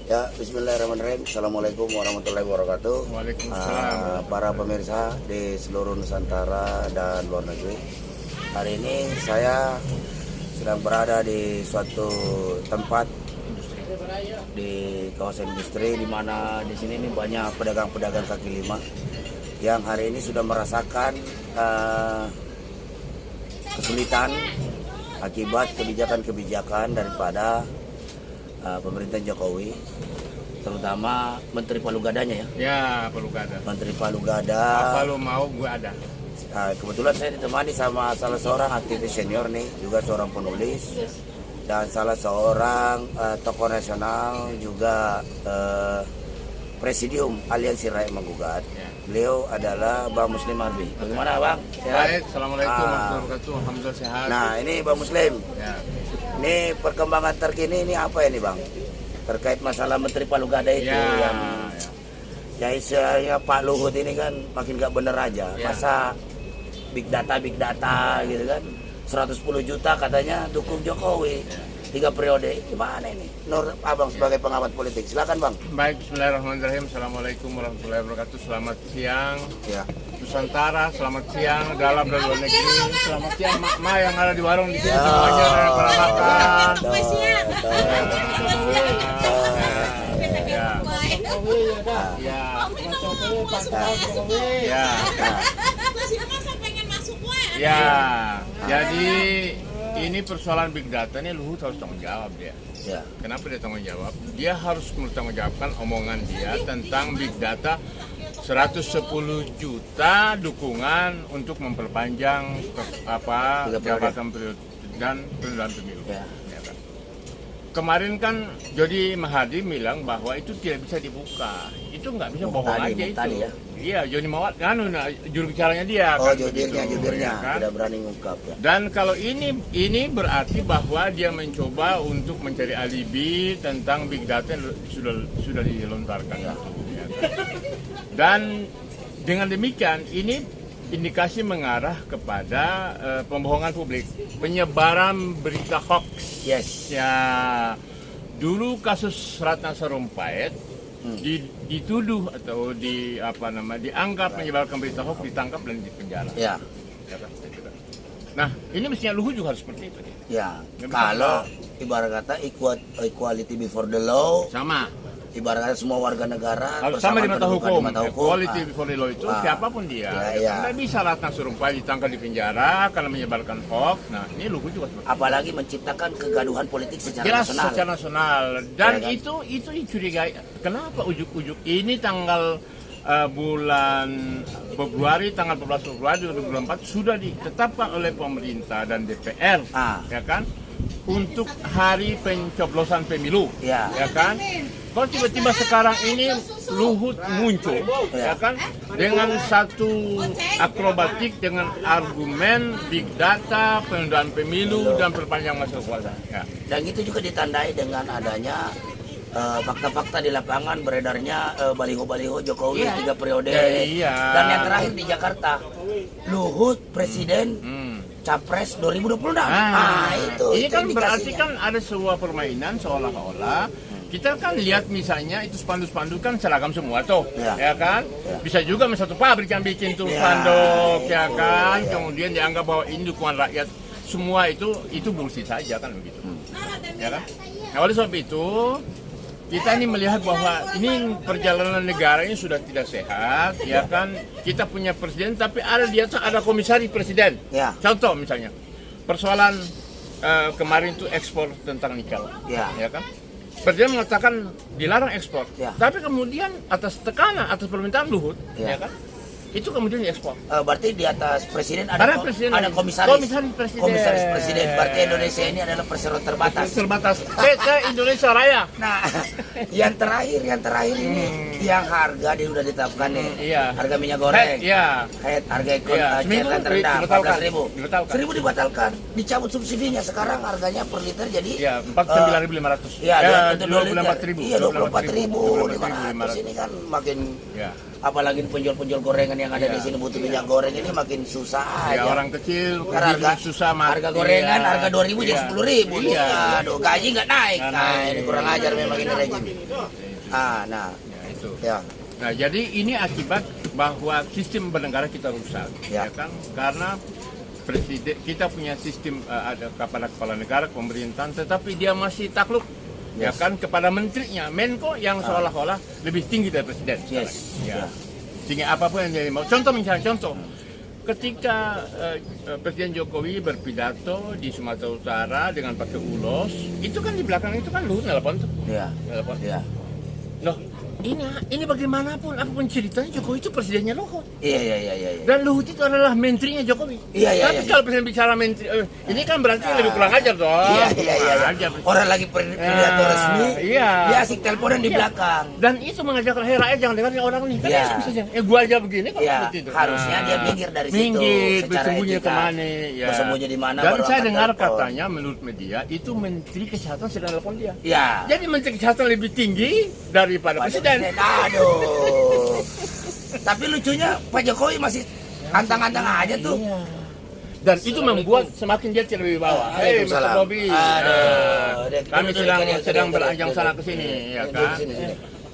Ya, bismillahirrahmanirrahim. Assalamualaikum warahmatullahi wabarakatuh. Waalaikumsalam. Para pemirsa di seluruh Nusantara dan luar negeri. Hari ini saya sedang berada di suatu tempat di kawasan industri, di mana di sini ini banyak pedagang-pedagang kaki lima yang hari ini sudah merasakan kesulitan akibat kebijakan-kebijakan daripada pemerintahan Jokowi, terutama Menteri Palugadanya ya. Ya, Palugada. Menteri Palugada. Apa lo mau, gue ada. Kebetulan saya ditemani sama salah seorang aktivis senior nih, juga seorang penulis dan salah seorang tokoh nasional, juga presidium Aliansi Rakyat Menggugat. Ya. Beliau adalah Bang Muslim Arbi. Bagaimana Bang? Sehat? Baik, Assalamualaikum warahmatullahi wabarakatuh. Alhamdulillah sehat. Nah ini Bang Muslim. Ya. Ini perkembangan terkini ini apa ini Bang? Terkait masalah Menteri Palugada itu Ya. ya istilahnya Pak Luhut ini kan makin gak bener aja. Ya. Masa big data gitu kan. 110 juta katanya dukung Jokowi. 3 periode. Gimana ini? Nur Abang sebagai pengamat politik. Silakan Bang. Baik, bismillahirrahmanirrahim. Assalamualaikum warahmatullahi wabarakatuh. Selamat siang Ya. Nusantara, selamat siang dalam dan luar negeri. Selamat siang mak-mak yang ada di warung di sini semuanya dan para makan. Ya, jadi ini persoalan big data ini Luhut harus tanggung jawab dia. Ya. Kenapa dia tanggung jawab? Dia harus bertanggungjawabkan omongan dia tentang big data 110 juta dukungan untuk memperpanjang jabatan periode dan penundaan pemilu. Ya. Ya kan? Kemarin kan Jody Mahadi bilang bahwa itu tidak bisa dibuka. Itu nggak bisa bohong aja itu. Ya. Iya, Jody Mawat kan juru bicaranya dia. Oh, kan, jubirnya ya kan? tidak berani ngungkap ya. Dan kalau ini berarti bahwa dia mencoba untuk mencari alibi tentang big data yang sudah dilontarkan. Ya kan? Dan dengan demikian ini indikasi mengarah kepada pembohongan publik, penyebaran berita hoax. Yes. Ya, dulu kasus Ratna Sarumpait dituduh atau dianggap menyebarkan berita hoax, ditangkap dan dipenjara. Ya. Ya kan? Nah, ini mestinya Luhut juga harus seperti itu. Ya. Nggak bisa Kalau ibarat kata equality before the law, Sama. ibarat kata semua warga negara Sama di mata hukum. Equality Ah. before the law itu siapapun dia. Ya. Tidak bisa Ratna Sarumpait ditangkap di penjara karena menyebarkan hoax. Nah, ini Luhut juga seperti itu. Apalagi menciptakan kegaduhan politik secara Jelas nasional. secara nasional. Dan Ya kan? itu dicurigai. Kenapa ujuk-ujuk ini tanggal bulan Februari, tanggal 14 Februari 2024 sudah ditetapkan oleh pemerintah dan DPR, ya kan, untuk hari pencoblosan pemilu, Ya. kan? Kalau tiba-tiba sekarang ini Luhut muncul, ya kan, dengan satu akrobatik dengan argumen big data, penundaan pemilu dan perpanjangan masa kuasa. Ya. Dan itu juga ditandai dengan adanya fakta-fakta di lapangan, beredarnya baliho-baliho Jokowi 3 periode. Iya. Dan yang terakhir di Jakarta, Luhut Presiden Capres 2026. Ini kan indikasinya. berarti kan ada sebuah permainan seolah-olah kita kan lihat misalnya itu spanduk-spanduk kan seragam semua tuh, ya kan? Bisa juga satu pabrik yang bikin tuh spanduk, ya kan? Kemudian dianggap bahwa ini dukungan rakyat. Semua itu bullshit saja kan begitu, ya kan? Nah, oleh sebab itu kita ini melihat bahwa ini perjalanan negara ini sudah tidak sehat, ya kan? Kita punya presiden, tapi di atas ada komisaris presiden. Ya. Contoh misalnya persoalan kemarin itu ekspor tentang nikel, ya kan? Presiden mengatakan dilarang ekspor, tapi kemudian atas tekanan, atas permintaan Luhut, ya kan? Itu kemudian diekspor. Berarti di atas presiden ada komisaris. Komisaris presiden. Berarti Indonesia ini adalah perseroan terbatas. PT Indonesia Raya. Nah, yang terakhir ini yang harga dia udah ditetapkan nih. Iya. Harga minyak goreng. Harga seminggu terendah 14.000. 1.000 dibatalkan. Dicabut subsidinya. Sekarang harganya per liter jadi 49.500. Iya, 24.000. Iya, 24.500. Ini kan makin apalagi penjual-penjual gorengan yang ada di sini butuh minyak goreng ini makin susah Ya, aja. orang kecil Karena harga susah mati. harga gorengan harga 2.000 jadi 10.000. Iya. Aduh, gaji nggak naik. Nggak Nah, naik. ini kurang ajar memang ini rejim. Nah, Ya, itu. ya. Nah, jadi ini akibat bahwa sistem bernegara kita rusak, Ya. ya kan? Karena presiden kita punya sistem ada kepala negara, pemerintahan, tetapi dia masih takluk, ya Yes. kan, kepada menterinya, Menko yang seolah-olah lebih tinggi dari presiden. Yes. Ya. Sehingga apapun yang dia mau. Contoh misalnya, ketika Presiden Jokowi berpidato di Sumatera Utara dengan pakai ulos, itu kan di belakang itu kan Luhut nelpon tuh. Ya. Nelpon. Ya. Loh, ini bagaimanapun apapun ceritanya Jokowi itu presidennya Luhut. Iya. Dan Luhut itu adalah menterinya Jokowi. Iya. Tapi kalau presiden bicara menteri, ini kan berarti lebih kurang ajar dong. Iya. Kurang ajar. Orang lagi pidato resmi, Iya. dia asik teleponan di Iya. belakang. Dan itu mengajarkan rakyat jangan dengarnya orang ini. Kan Iya. bisa gua aja begini kok Iya, seperti itu. harusnya dia minggir dari situ, Minggir, secara bersembunyi etika. kemana. Ya. Bersembunyi di mana, Dan baru saya angkat dengar telepon. katanya menurut media itu Menteri Kesehatan sedang telepon dia. Iya. Jadi Menteri Kesehatan lebih tinggi daripada presiden. Aduh. Tapi lucunya Pak Jokowi masih antang-antang aja tuh. Iya. Dan itu membuat semakin dia tidak wibawa. Hei, Mr. Waalaikumsalam. Bobby. Aduh. Kami sedang beranjang sana ke sini, ya Duduk kan? sini.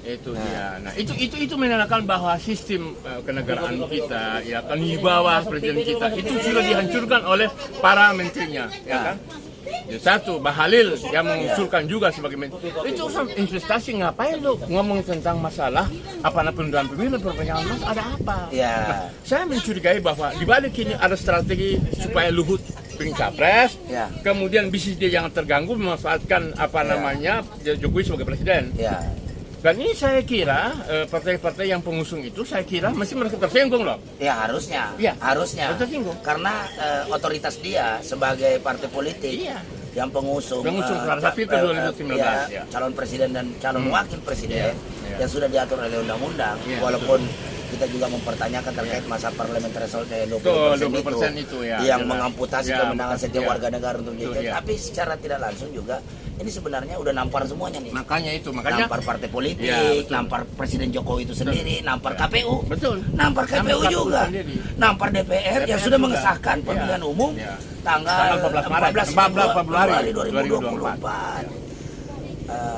Itu dia. Nah, itu menandakan bahwa sistem kenegaraan kita, ya kan, wibawa presiden kita itu sudah dihancurkan oleh para menterinya, ya kan? Ya, satu, Bahlil yang mengusulkan juga sebagai menteri. Itu urusan investasi, ngapain lu ngomong tentang masalah apa penundaan pemilu, perpanjangan masa, ada apa? Ya. Nah, saya mencurigai bahwa di balik ini ada strategi supaya Luhut pengen capres, Ya. kemudian bisnis dia jangan terganggu memanfaatkan namanya Jokowi sebagai presiden. Ya. Dan ini saya kira partai-partai yang pengusung itu saya kira masih merasa tersinggung loh. Ya harusnya. Iya. Harusnya. Tersinggung. Karena otoritas dia sebagai partai politik Iya. yang pengusung Terhadap Pilpres 2019, ya. calon presiden dan calon wakil presiden Iya. yang sudah diatur oleh undang-undang, Iya, walaupun kita juga mempertanyakan terkait masa parliamentary threshold dari 20% 20% itu ya, yang jelas. mengamputasi Ya, kemenangan setiap ya. warga negara untuk Betul, jadi. ya. Tapi secara tidak langsung juga ini sebenarnya udah nampar semuanya nih. Makanya Nampar partai politik, Ya, betul. nampar Presiden Jokowi itu sendiri, nampar Ya. KPU. Betul. Nampar KPU Nampar juga. sendiri. Nampar DPR yang DPR sudah juga. mengesahkan Ya. pemilihan umum Ya. tanggal 14 Februari 2024. 2024.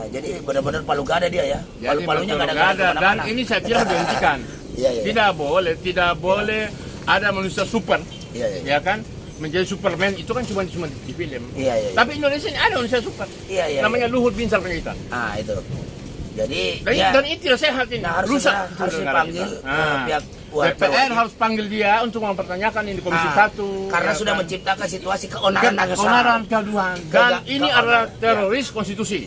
Jadi benar-benar palu gada dia ya. Jadi Palu-palunya betul, nggak nggak ada dan kemana-mana. ini saya kira dihentikan. Iya. Tidak boleh ada manusia super, Iya. ya kan? Menjadi Superman itu kan cuma di film. Iya. Tapi Indonesia ini ada manusia super. Iya. Namanya Luhut Binsar Panjaitan. Itu. Jadi Dan itu tidak sehat ini. Nah, harus Rusak segera- harus negara dipanggil kita. pihak DPR harus panggil dia untuk mempertanyakan ini di Komisi 1. karena ya sudah kan? menciptakan situasi keonaran nasional. Keonaran, kegaduhan. Dan ini keonaran, adalah ya. teroris konstitusi.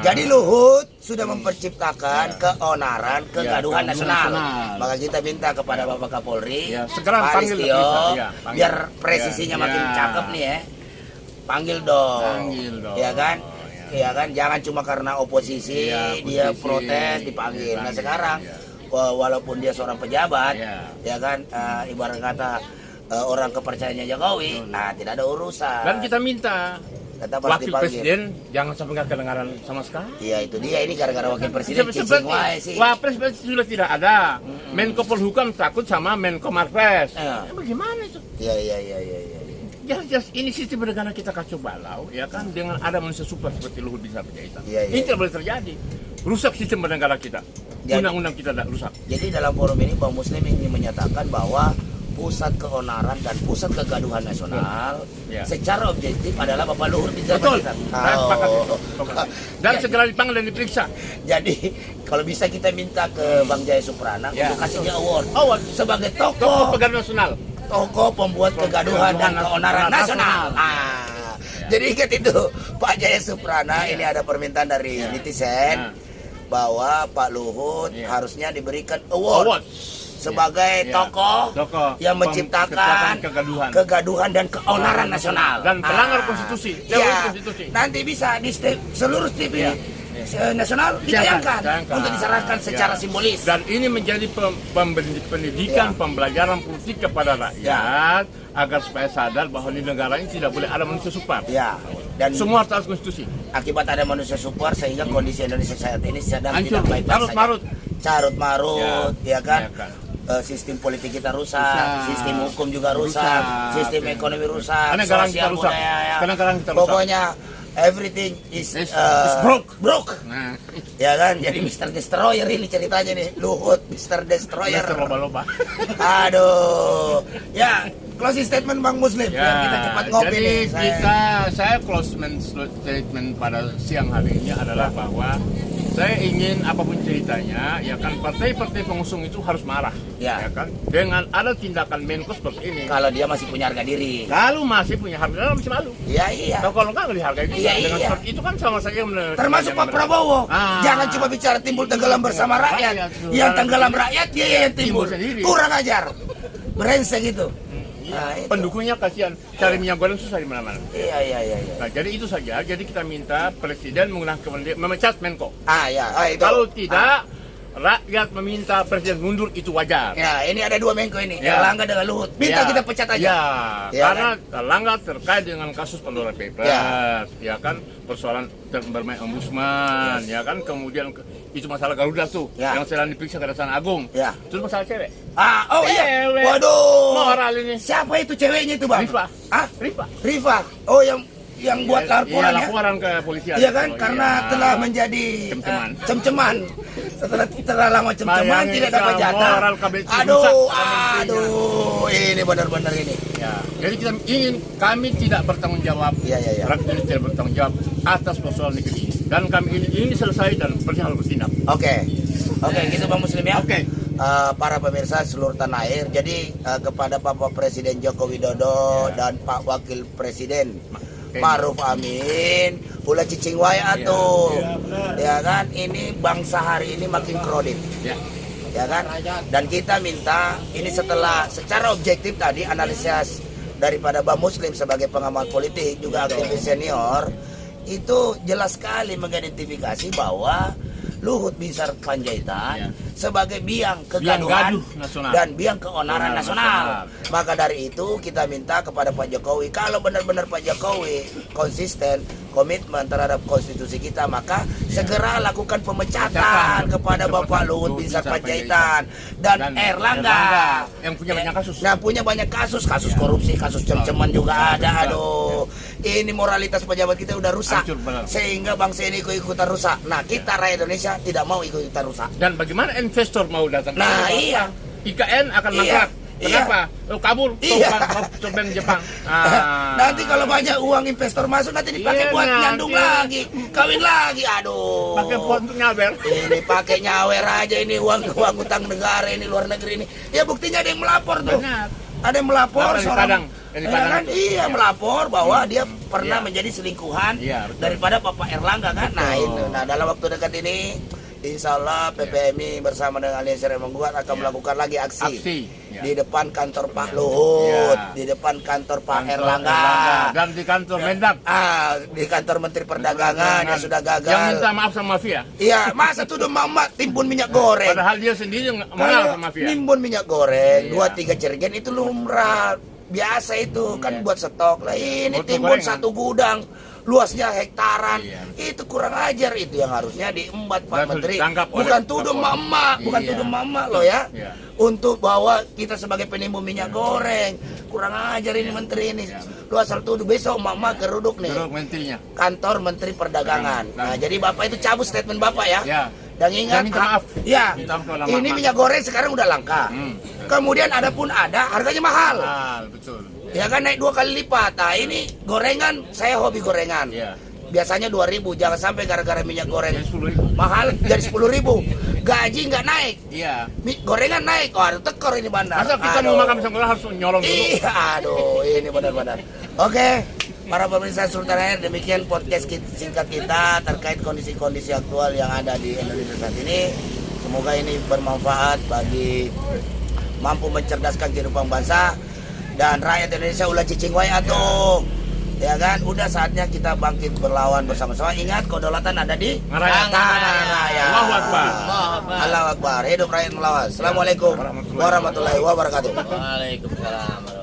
Jadi Luhut sudah memperciptakan keonaran, kegaduhan kegaduhan nasional. nasional. Maka kita minta kepada Bapak Kapolri, Ya, segera Pak panggil Listio, bisa, ya, panggil. biar presisinya Ya, makin ya. cakep nih ya. Panggil dong. Panggil dong. Ya kan? Oh, Ya kan, jangan cuma karena oposisi, Iya, dia oposisi. protes dipanggil. Nah Dipanggil, sekarang iya. walaupun dia seorang pejabat, Iya. ya kan, ibarat kata orang kepercayaannya Jokowi, tidak ada urusan. Dan kita minta Tetap harus wakil dipanggil. presiden jangan sampai nggak kedengaran sama sekali. Iya itu dia, ini gara-gara wakil presiden cicing wae sih. Wapres sudah tidak ada. Menko Polhukam takut sama Menko Marves. Iya. Bagaimana itu? Iya. Jelas ini sistem bernegara kita kacau balau, ya kan, dengan ada manusia super seperti Luhut Binsar Panjaitan. Iya. Ini tidak boleh terjadi. Rusak sistem bernegara kita. Jadi- Undang-undang kita tidak rusak. Jadi dalam forum ini Bang Muslim ingin menyatakan bahwa pusat keonaran dan pusat kegaduhan nasional Ya. secara objektif adalah Bapak Luhut Binsar Betul. Panjaitan. Saya sepakat itu. Dan Ya, segera dipanggil dan diperiksa. Jadi kalau bisa kita minta ke Bang Jaya Suprana Ya. untuk kasih dia award Award. sebagai Tokoh tokoh pegaduhan nasional. pembuat kegaduhan dan keonaran nasional. Jadi ingat itu Pak Jaya Suprana, ini ada permintaan dari netizen bahwa Pak Luhut harusnya diberikan award sebagai tokoh yang menciptakan kegaduhan dan keonaran nasional Dan pelanggar konstitusi, teroris Iya. konstitusi. Nanti bisa di seluruh TV nasional ditayangkan untuk disarankan secara simbolis. Dan ini menjadi pendidikan, pembelajaran politik kepada rakyat agar supaya sadar bahwa di negara ini tidak boleh ada manusia super. Ya. Dan semua taat konstitusi. akibat ada manusia super sehingga kondisi Indonesia saat ini sedang Hancur, tidak baik-baik saja. carut-marut. Carut-marut, ya kan? Ya kan. Sistem politik kita rusak, Rusak. sistem hukum juga rusak, Rusak. sistem ekonomi rusak, Kadang-kadang kita sosial rusak. budaya, ya. Kadang-kadang kita rusak. Pokoknya everything is Is broke. broke. Nah, Ya kan, jadi Mr. Destroyer ini ceritanya nih, Luhut Mr. Destroyer. Mister loba-loba. Aduh, ya closing statement Bang Muslim Ya, biar kita cepat ngopi jadi nih. saya closing statement pada siang hari ini adalah bahwa saya ingin apapun ceritanya, ya kan partai-partai pengusung itu harus marah, Ya. kan, dengan ada tindakan Menko seperti ini. Kalau dia masih punya harga diri. Kalau masih punya harga, masih malu. Iya iya. Kalau nggak dihargai juga. Iya, Dengan iya. seperti itu kan sama saja Termasuk Pak Prabowo. Ah. Jangan cuma bicara timbul tenggelam bersama rakyat. Yang tenggelam rakyat dia yang timbul. Timbul sendiri. Kurang ajar. Brengsek gitu. Nah, itu. Pendukungnya kasihan, cari minyak goreng susah di mana-mana. Iya. Nah, jadi itu saja. Jadi kita minta presiden menggunakan kewenangan memecat Menko. Itu. Kalau tidak, rakyat meminta presiden mundur itu wajar. Ya, ini ada dua Menko ini. Ya. Erlangga dengan Luhut. Minta Ya. kita pecat aja. Ya, Ya, karena Erlangga terkait dengan kasus Pandora Papers, ya kan, persoalan bermain ombudsman, ya kan, kemudian itu masalah Garuda tuh, Ya. yang sedang diperiksa Kejaksaan Agung, Ya. terus masalah cewek. Iya. Cewek. Waduh. Moral ini. Siapa itu ceweknya itu, Bang? Rifa. Rifa. Rifa. Oh, yang buat laporan Iya, ya? laporan ke polisian. Iya kan, Oh, karena iya. telah menjadi Cem-ceman. cem-ceman. Setelah lama cem-ceman Bayangin tidak dapat kalau jatah. moral KBC Aduh, rusak aduh, ini benar-benar ini. Ya, jadi kita ingin kami tidak bertanggung jawab, Iya. rakyat ini tidak bertanggung jawab atas persoalan negeri ini. Dan kami ini selesai dan presiden harus bertindak. Oke, gitu Bang Muslim ya. Oke. Para pemirsa seluruh tanah air, jadi kepada Bapak Presiden Joko Widodo dan Pak Wakil Presiden Ma'ruf Amin, ulah cicing wae atuh. Ya kan, ini bangsa hari ini makin kredit. Ya kan? Dan kita minta ini secara objektif tadi analisis daripada Bang Muslim sebagai pengamat politik juga aktivis senior itu jelas sekali mengidentifikasi bahwa Luhut Binsar Panjaitan sebagai biang kegaduhan gaduh nasional dan biang keonaran nasional. Maka dari itu kita minta kepada Pak Jokowi, kalau benar-benar Pak Jokowi konsisten, komitmen terhadap konstitusi kita, maka segera lakukan pemecatan kepada Bapak Luhut Binsar Panjaitan dan Erlangga yang punya banyak kasus. Nah, punya banyak kasus korupsi, kasus cem-ceman juga ada. Aduh, ini moralitas pejabat kita udah rusak, Hancur benar. sehingga bangsa ini ikut-ikutan rusak. Nah, kita rakyat Indonesia tidak mau ikut-ikutan rusak. Dan bagaimana investor mau datang? Nah, iya. IKN akan Iya. mangkrak. Iya. Kenapa? Lo kabur Iya. ke bank Jepang. Nanti kalau banyak uang investor masuk nanti dipakai Iya, buat nanti. nyandung lagi, kawin lagi. Aduh. Pakai pot untuk nyawer. Ini pakai nyawer aja ini uang utang negara ini luar negeri ini. Ya buktinya ada yang melapor tuh. Benar. Ada yang melapor Melapor di Padang. Yang di Ya Padang kan? itu. Iya, melapor bahwa dia pernah Iya. menjadi selingkuhan Iya, betul. daripada Bapak Erlangga kan. Nah, Betul. itu. Nah, dalam waktu dekat ini insya Allah PPMI bersama dengan Aliansi Serikat Menggugat akan melakukan lagi aksi. Ya. Di depan kantor Pak Luhut, Ya. di depan kantor Pak Kantor Erlangga. dan di kantor Mendak. Di kantor Menteri Perdagangan yang sudah gagal. Yang minta maaf sama mafia. Iya, masa tuh mama timbun minyak goreng. Padahal dia sendiri mengalah sama mafia. Nimbun minyak goreng, Iya. 2-3 jerigen itu lumrah. Biasa itu kan Iya. buat stok lah. Ini Buat timbun gorengan. satu gudang, luasnya hektaran. Iya. Itu kurang ajar, itu yang harusnya diembat Pak Dan Menteri. ditangkap oleh Bukan tuduh Kapolri. mama, bukan Iya. tuduh mama loh ya. Iya. Untuk bahwa kita sebagai penimbun minyak goreng, kurang ajar ini menteri ini. Lu asal tuduh, besok mama geruduk nih. Duduk menterinya. Kantor Menteri Perdagangan. Nah, jadi Bapak itu cabut statement Bapak ya. Ya. Dan ingat, Dan minta maaf. Ya, Minta maaf kalau ini maaf. minyak goreng sekarang udah langka. Kemudian ada, harganya mahal. Betul. Ya kan naik 2 kali lipat. Nah ini gorengan, saya hobi gorengan. Iya. Biasanya 2.000, jangan sampai gara-gara minyak goreng Jadi 10.000. mahal jadi 10.000. Gaji nggak naik, Iya. gorengan naik. Waduh, tekor ini bandar. Masa kita mau makan pisang goreng harus nyolong dulu? Iya, aduh, ini benar-benar. Oke, para pemirsa Sultan Air, demikian podcast singkat kita terkait kondisi-kondisi aktual yang ada di Indonesia saat ini. Semoga ini bermanfaat bagi mampu mencerdaskan kehidupan bangsa dan rakyat Indonesia. Ulah cicing wae atuh. Ya kan, udah saatnya kita bangkit berlawan bersama-sama. Ingat, kedaulatan ada di Rakyat. tangan rakyat. Allahu Akbar. Allahu Akbar. Hidup rakyat melawan. Assalamualaikum warahmatullahi wabarakatuh. Waalaikumsalam.